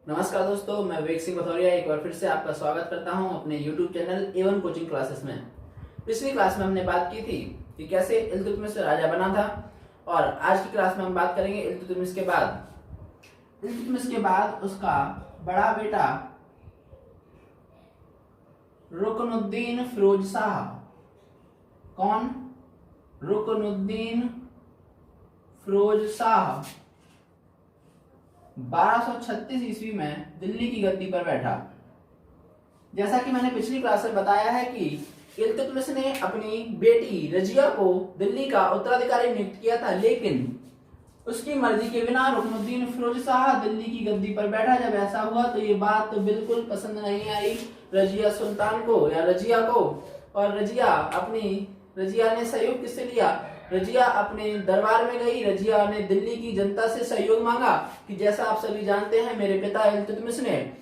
नमस्कार दोस्तों, मैं विवेक सिंह भथौरिया एक बार फिर से आपका स्वागत करता हूं अपने YouTube channel A1 coaching classes में। पिछली क्लास में हमने बात की थी कि कैसे इल्तुतमिश राजा बना था और आज की क्लास में हम बात करेंगे इल्तुतमिश के बाद उसका बड़ा बेटा रुकनुद्दीन फिरोज शाह। कौन? रुकनुद्दीन फिरोज शाह 1236 ईस्वी में दिल्ली की गद्दी पर बैठा। जैसा कि मैंने पिछली क्लास में बताया है कि इल्तुतमिश ने अपनी बेटी रजिया को दिल्ली का उत्तराधिकारी नियुक्त किया था, लेकिन उसकी मर्जी के बिना रुकनुद्दीन फिरोज शाह दिल्ली की गद्दी पर बैठा। जब ऐसा हुआ तो ये बात तो बिल्कुल पसंद नहीं आई रजिया सुल्तान को या रजिया को, और रजिया ने सहयोग किससे लिया? रजिया अपने दरबार में गई। रजिया ने दिल्ली की जनता से सहयोग मांगा कि जैसा आप सभी जानते हैं, मेरे पिता इल्तुतमिश ने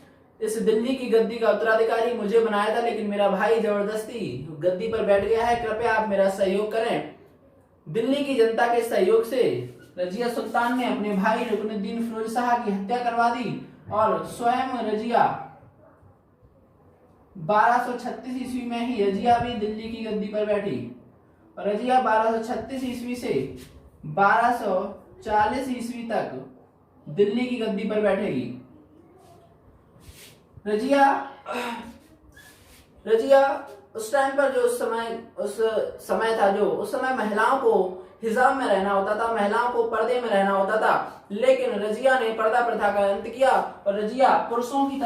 इस दिल्ली की गद्दी का उत्तराधिकारी मुझे बनाया था, लेकिन मेरा भाई जबरदस्ती गद्दी पर बैठ गया है, कृपया आप मेरा सहयोग करें। दिल्ली की जनता के सहयोग से रजिया सुल्तान ने अपने भाई रुकनुद्दीन फिरोज शाह की हत्या करवा दी और स्वयं रजिया 1236 ईस्वी में ही रजिया भी दिल्ली की गद्दी पर बैठी। रजिया 1236 ईस्वी से 1240 ईस्वी तक दिल्ली की गद्दी पर बैठेगी। रजिया उस टाइम पर उस समय महिलाओं को हिजाब में रहना होता था, महिलाओं को पर्दे में रहना होता था, लेकिन रजिया ने पर्दा प्रथा का अंत किया और रजिया पुरुषों की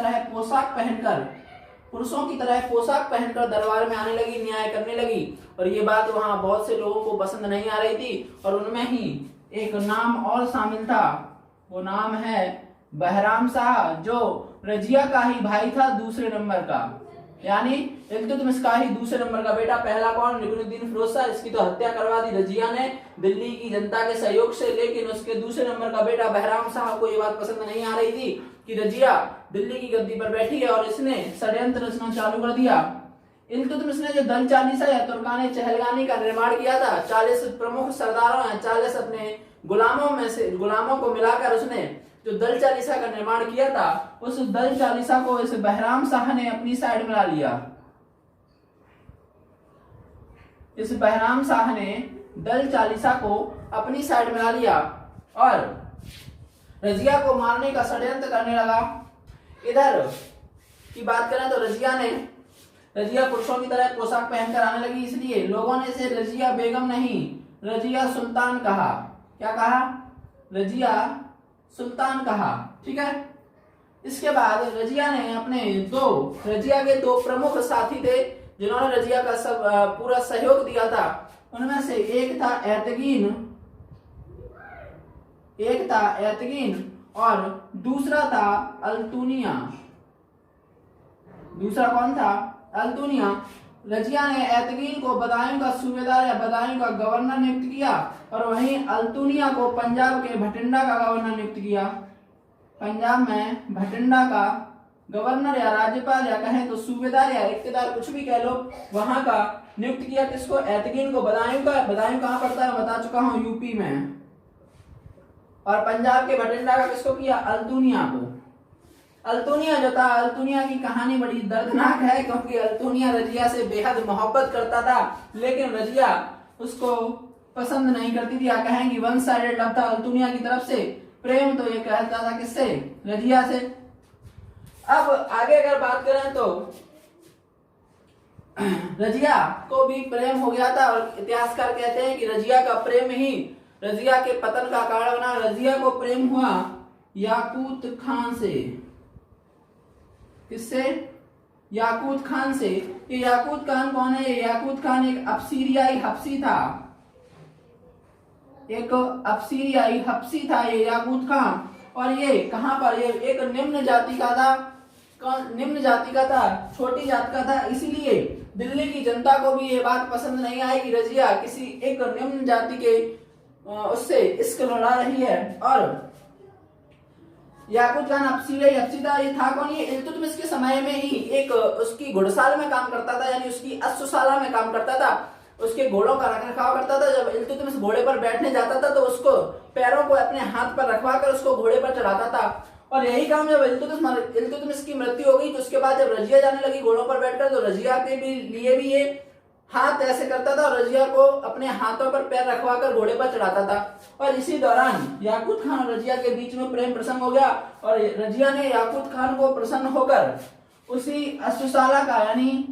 तरह पोशाक पहनकर दरबार में आने लगी, न्याय करने लगी। और ये बात वहां बहुत से लोगों को पसंद नहीं आ रही थी और उनमें ही एक नाम और शामिल था। वो नाम है बहराम शाह, जो रजिया का ही भाई था, दूसरे नंबर का, यानी इल्तुतमिश का ही दूसरे नंबर का बेटा। पहला कौन? रुकनुद्दीन फिरोज शाह, इसकी तो हत्या करवा दी रजिया ने दिल्ली की जनता के सहयोग से, लेकिन उसके दूसरे नंबर का बेटा बहराम शाह को ये बात पसंद नहीं आ रही थी कि रजिया दिल्ली की गद्दी पर बैठी है, और इसने षड्यंत्र रचना चालू कर दिया। इल्तुतमिश ने जो दल चालीसा या तुर्काने चहलगानी का निर्माण किया था, 40 प्रमुख सरदारों या 40 अपने गुलामों को मिलाकर उसने जो दल चालीसा का निर्माण किया था, उस दल चालीसा को इस बहराम शाह ने अपनी साइड में ला लिया। इस बहराम शाह ने दल चालीसा को अपनी साइड में ला लिया और रजिया को मारने का षड्यंत्र करने लगा। इधर की बात करें तो रजिया पुरुषों की तरह पोशाक पहनकर आने लगी, इसलिए लोगों ने इसे रजिया बेगम नहीं, रजिया सुल्तान कहा। क्या कहा? रजिया सुल्तान कहा। ठीक है। इसके बाद रजिया के दो प्रमुख साथी थे जिन्होंने रजिया का पूरा सहयोग दिया था। उनमें से एक था एतगीन और दूसरा था अल्तुनिया। दूसरा कौन था? अल्तुनिया। रजिया ने एतगीन को बदायूं का सूबेदार या बदायूं का गवर्नर नियुक्त किया और वहीं अल्तुनिया को पंजाब के भटिंडा का गवर्नर नियुक्त किया। पंजाब में भटिंडा का गवर्नर या राज्यपाल या कहें तो सूबेदार या इख्तियार, कुछ भी कह लो, वहां का नियुक्त किया। किसको? एतगीन को। बदायूं कहां पड़ता है बता चुका हूं, यूपी में। और पंजाब के भटिंडा का किसको किया? अल्तुनिया को। अल्तुनिया जो था, अल्तुनिया की कहानी बड़ी दर्दनाक है, क्योंकि अल्तुनिया रजिया से बेहद मोहब्बत करता था, लेकिन रजिया उसको पसंद नहीं करती थी, या कहेंगी वन साइडेड लव था अल्तुनिया की तरफ से। प्रेम तो ये कहता था किससे? रजिया से। अब आगे अगर बात करें तो रजिया को भी प्रेम हो गया था और इतिहासकार कहते हैं कि रजिया का प्रेम ही रजिया के पतन का कारण बना। रजिया को प्रेम हुआ याकूत खान से। किससे? याकूत खान से। ये याकूत खान कौन है? ये याकूत खान एक अबसीरियाई हबसी था। ये याकूत खान। और ये कहां पर? ये एक निम्न जाति का था, छोटी जात का था, इसीलिए दिल्ली की जनता को भी ये बात पसंद नहीं आई कि रजिया किसी एक निम्न जाति के उससे इश्क लड़ा रही है। और याकूत खान हबसी था। ये था कौन? ये इल्तुतमिश के समय में ही एक उसकी घुड़साल में काम करता था, यानी उसकी अश्वशाला में काम करता था, उसके घोड़ों का रखरखाव करता था। जब इल्तुतमिश घोड़े पर बैठने जाता था तो उसको पैरों को अपने हाथ पर रखवा कर उसको घोड़े पर चढ़ाता था। और यही काम जब इल्तुतमिश की मृत्यु हो गई तो उसके बाद जब रजिया जाने लगी घोड़ों पर बैठकर, तो रजिया के भी लिए भी ये हाथ ऐसे करता था और रजिया को अपने हाथों पर पैर रखवाकर घोड़े पर चढ़ाता था। और इसी दौरान याकूत खान और रजिया के बीच में प्रेम प्रसंग हो गया और रजिया ने याकूत खान को प्रसन्न होकर उसी अश्वशाला का यानी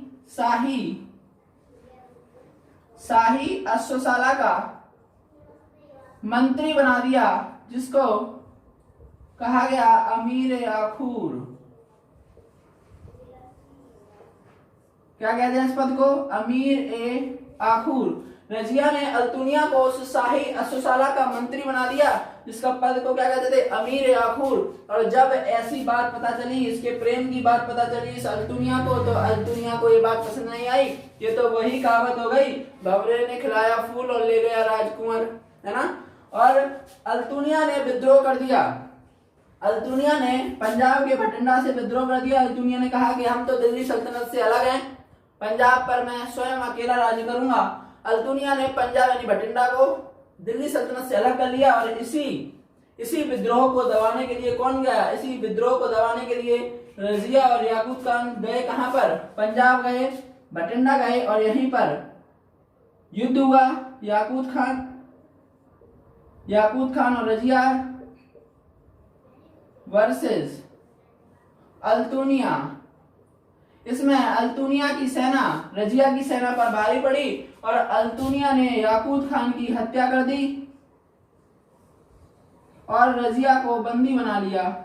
शाही अश्वशाला का मंत्री बना दिया, जिसको कहा गया अमीर आखूर। क्या कहते हैं इस पद को? अमीर ए आखूर। रजिया ने अल्तुनिया को उस शाही अश्वशाला का मंत्री बना दिया, जिसका पद को क्या कहते थे? अमीर ए आखूर। और जब ऐसी बात पता चली, इसके प्रेम की बात पता चली इस अल्तुनिया को, तो अल्तुनिया को ये बात पसंद नहीं आई। ये तो वही कहावत हो गई, भंवरे ने खिलाया फूल और ले गया राजकुंवर, है ना। और अल्तुनिया ने विद्रोह कर दिया। अल्तुनिया ने पंजाब के बठिंडा से विद्रोह कर दिया। अल्तुनिया ने कहा कि हम तो दिल्ली सल्तनत से अलग हैं, पंजाब पर मैं स्वयं अकेला राज करूंगा। अल्तुनिया ने पंजाब यानी बठिंडा को दिल्ली सल्तनत से अलग कर लिया। और इसी विद्रोह को दबाने के लिए कौन गया? इसी विद्रोह को दबाने के लिए रजिया और याकूत खान गए कहां पर? पंजाब गए, बठिंडा गए और यहीं पर युद्ध हुआ। याकूत खान और रजिया वर्सेस अल्तुनिया। इसमें अल्तुनिया की सेना रजिया की सेना पर भारी पड़ी और अल्तुनिया ने याकूत खान की हत्या कर दी और रजिया को बंदी बना लिया।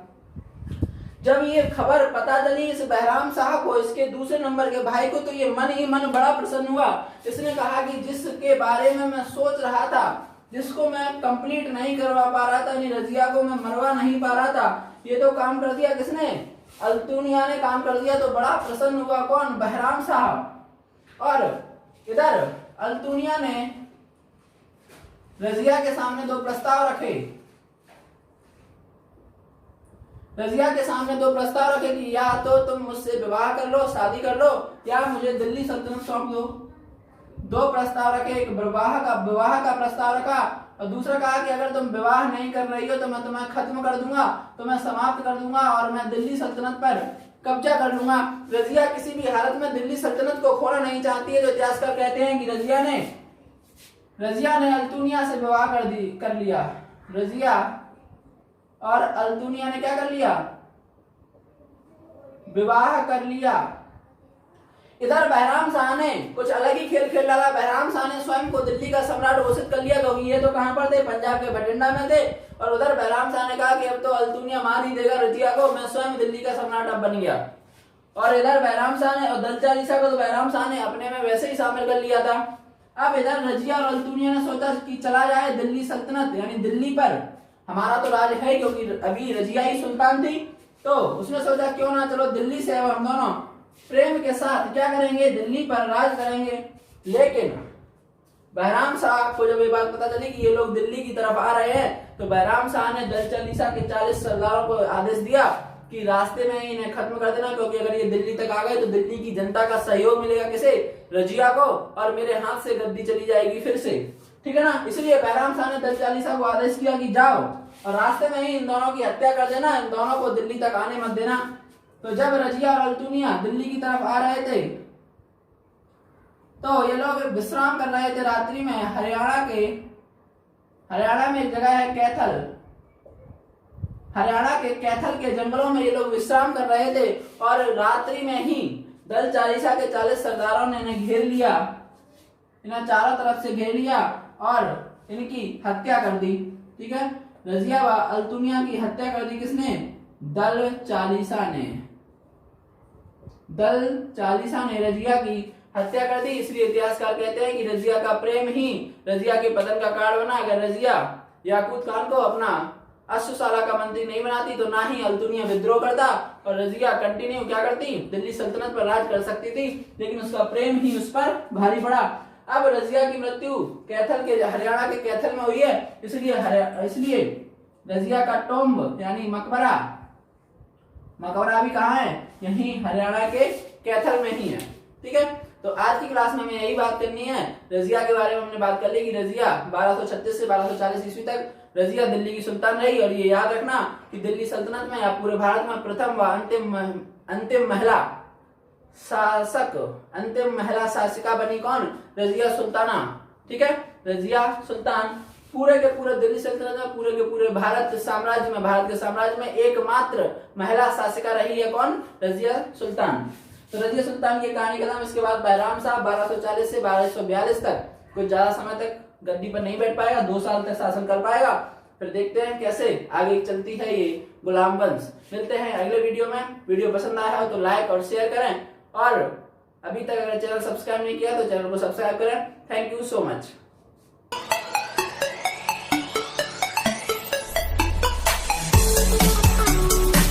जब ये खबर पता चली इस बहराम शाह को, इसके दूसरे नंबर के भाई को, तो ये मन ही मन बड़ा प्रसन्न हुआ। इसने कहा कि जिसके बारे में मैं सोच रहा था, जिसको मैं कंप्लीट नहीं करवा पा रहा था, यानी रजिया को मैं मरवा नहीं पा रहा था, ये तो काम कर दिया किसने? अल्तुनिया ने काम कर दिया। तो बड़ा प्रसन्न हुआ कौन? बहराम शाह। और इधर अल्तुनिया ने रजिया के सामने दो प्रस्ताव रखे। रजिया के सामने दो प्रस्ताव रखे कि या तो तुम मुझसे विवाह कर लो, शादी कर लो, या मुझे दिल्ली सल्तनत सौंप दो। दो प्रस्ताव रखे, एक विवाह का प्रस्ताव रखा और दूसरा कहा कि अगर तुम विवाह नहीं कर रही हो तो मैं तुम्हें खत्म कर दूंगा, तुम्हें समाप्त कर दूंगा और मैं दिल्ली सल्तनत पर कब्जा कर लूंगा। रजिया किसी भी हालत में दिल्ली सल्तनत को खोना नहीं चाहती है। तो इतिहासकार कहते हैं कि रजिया ने अल्तुनिया से विवाह कर लिया। रजिया और अल्तुनिया ने क्या कर लिया? विवाह कर लिया। इधर बहराम शाह ने कुछ अलग ही खेल खेल डाला। बहराम शाह ने स्वयं को दिल्ली का सम्राट घोषित कर लिया, क्योंकि ये तो कहां पर थे? पंजाब के बठिंडा में थे। और उधर बहराम शाह ने कहा कि अब तो अल्तुनिया मार ही देगा रजिया को, मैं स्वयं दिल्ली का सम्राट अब बन गया। और इधर बहराम शाह ने और दल चालीसा को तो बहराम शाह ने अपने में वैसे ही शामिल कर लिया था। अब इधर रजिया और अल्तुनिया ने सोचा कि चला जाए दिल्ली सल्तनत, यानी दिल्ली पर हमारा तो राज है, क्योंकि अभी रजिया ही सुल्तान थी। तो उसने सोचा क्यों ना चलो दिल्ली से अब हम दोनों प्रेम के साथ क्या करेंगे? दिल्ली पर राज करेंगे। लेकिन बहराम शाह को जब ये बात पता चली कि ये लोग दिल्ली की तरफ आ रहे हैं, तो बहराम शाह ने दल चालीसा के 40 सरदारों को आदेश दिया कि रास्ते में इन्हें खत्म कर देना, क्योंकि अगर ये दिल्ली तक आ गए तो दिल्ली की जनता का सहयोग मिलेगा किसे? रजिया को, और मेरे हाथ से गद्दी चली जाएगी फिर से, ठीक है ना। इसलिए बहराम शाह ने दल चालीसा को आदेश किया कि जाओ और रास्ते में ही इन दोनों की हत्या कर देना, इन दोनों को दिल्ली तक आने मत देना। तो जब रजिया और अल्तुनिया दिल्ली की तरफ आ रहे थे, तो ये लोग विश्राम कर रहे थे रात्रि में। हरियाणा में एक जगह है कैथल, हरियाणा के कैथल के जंगलों में ये लोग विश्राम कर रहे थे और रात्रि में ही दल चालीसा के 40 सरदारों ने इन्हें घेर लिया, इन्हें चारों तरफ से घेर लिया और इनकी हत्या कर दी। ठीक है, रजिया व अल्तुनिया की हत्या कर दी किसने? दल चालीसा ने। दल चालीसा ने रजिया की हत्या कर दी। इसलिए इतिहासकार कहते हैं कि रजिया का प्रेम ही रजिया के पतन का कारण बना। अगर रजिया याकूत खान को अपना अश्वशाला का मंत्री नहीं बनाती तो ना ही अल्तुनिया विद्रोह करता और रजिया कंटिन्यू क्या करती? दिल्ली सल्तनत पर राज कर सकती थी, लेकिन उसका प्रेम ही उस पर भारी पड़ा। अब रजिया की मृत्यु कैथल के हरियाणा के कैथल में हुई है, इसलिए रजिया का टोम्ब यानी मकबरा भी कहाँ है? यही हरियाणा के कैथल में ही है। ठीक है, तो आज की क्लास में हमें यही बात करनी है। रजिया के बारे में हमने बात कर ली कि रजिया 1236 से 1240 ईस्वी तक रजिया दिल्ली की सुल्तान रही। और ये याद रखना कि दिल्ली सल्तनत में या पूरे भारत में प्रथम व अंतिम महिला शासिका बनी कौन? रजिया सुल्ताना। ठीक है, रजिया सुल्तान पूरे के पूरे दिल्ली सल्तनत में, पूरे के पूरे भारत के साम्राज्य में एकमात्र महिला शासिका रही है कौन? रजिया सुल्तान। तो रजिया सुल्तान की कहानी खत्म। इसके बाद बैराम साहब 1240 से 1242 तक कुछ ज्यादा समय तक गद्दी पर नहीं बैठ पाएगा, 2 साल तक शासन कर पाएगा। फिर देखते हैं कैसे आगे चलती है ये गुलाम वंश। मिलते हैं अगले वीडियो में। वीडियो पसंद आया हो तो लाइक और शेयर करें, और अभी तक अगर चैनल सब्सक्राइब नहीं किया तो चैनल को सब्सक्राइब करें। Thank you so much.